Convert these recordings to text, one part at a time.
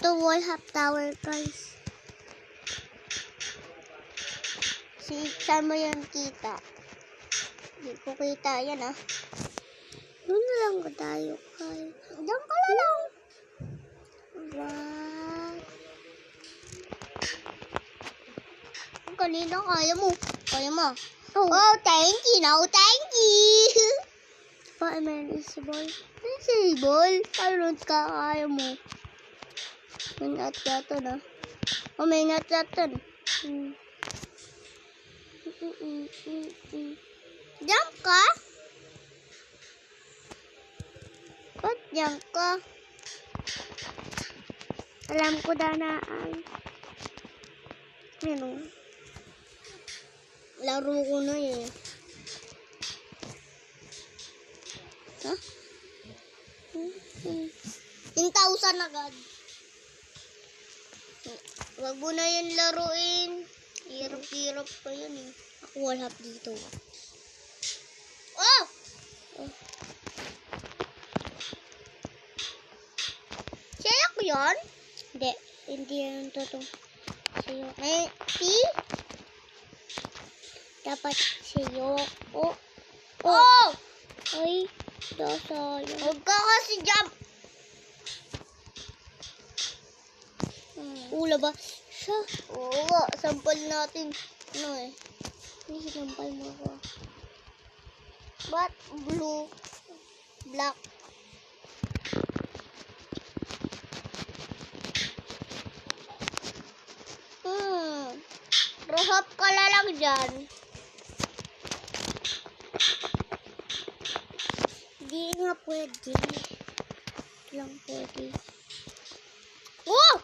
Ito wall half tower, guys. Saan mo yan kita? Hindi ko kita. Yan, ah. Doon na lang ko tayo, guys. Diyan ka na lang. What? Kanina kaya mo. Kaya mo. Oh, thank you. No, thank you. Pa, may isibol. Isibol? Paano ka kaya mo? May nat yato na. Oh, may nat yato na. Jump ka? Ba't jump ka? Alam ko danaan. Ano? Laro ko na eh. Ha? 10,000 agad. Wag mo na yan laruin. Hirap-hirap pa yun eh. Ako wala dito. Oh! Siya ko yun? Hindi. Hindi yan totoo. Siya. Eh, see? Dapat siya. Oh! Oh! Ay, dasal. Huwag ka kasi jump. Ula ba? Siya. Oo, sampal natin. Ano eh? May sampal mo ko. But blue, black. Rohop ka na lang dyan. Di nga pwede. Lang pwede. Oh!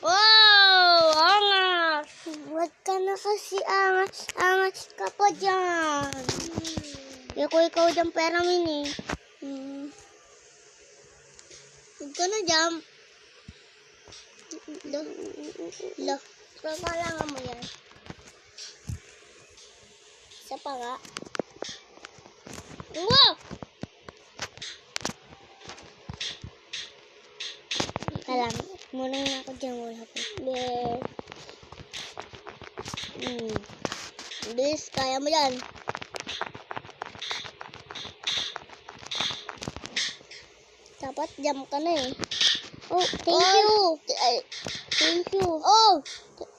Wow! Angas! Huwag ka na kasi angas. Angas ka pa dyan. Ikaw dyan pera min eh. Huwag ka na dyan. Lo. Papalangan mo yan. Isa pa nga. Wow! Alam, muna na ako dyan. Wala po. Bilis, kaya mo yan. Dapat jump ka na eh. Oh, thank you. Thank you.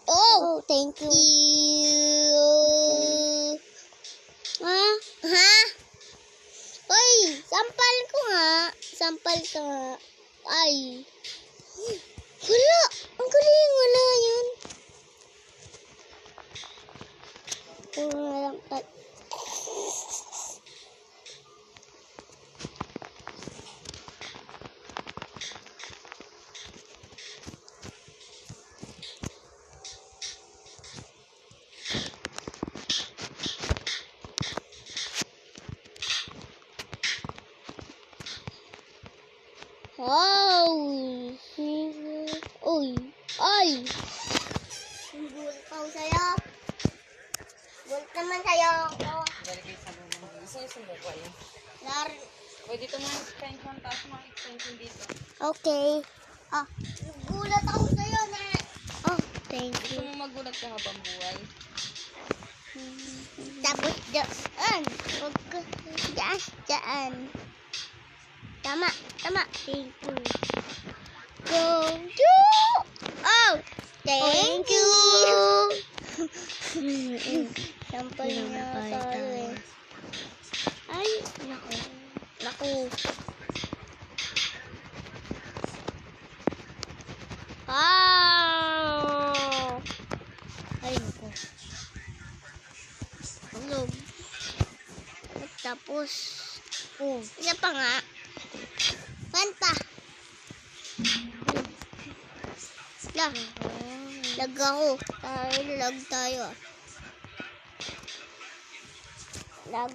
Oh, thank you. Ha? Ha? Oy, sampal ko nga. Sampal ka nga. Ay. Wala. Ang galing. Wala yun. Wala lang. Wow! Uy! Ay! Bulat pa ako sa'yo. Bulat naman sa'yo. Balik kayo sa lulong. Gusto niyo sumuko yun? Pwede ito mga extension. Tapos mga extension dito. Okay. Gulat ako sa'yo na. Oh, thank Gusto you. mo magulat ka habang buhay? Tapos dyan. Huwag ka. Dyan. Tama. Thank you. Go. Oh, thank you. Sampal niya tayo eh. Ay, naku. Ay, naku. Hulog. Tapos, isa pa nga. Panta. Lag ako. Lag tayo. Lag.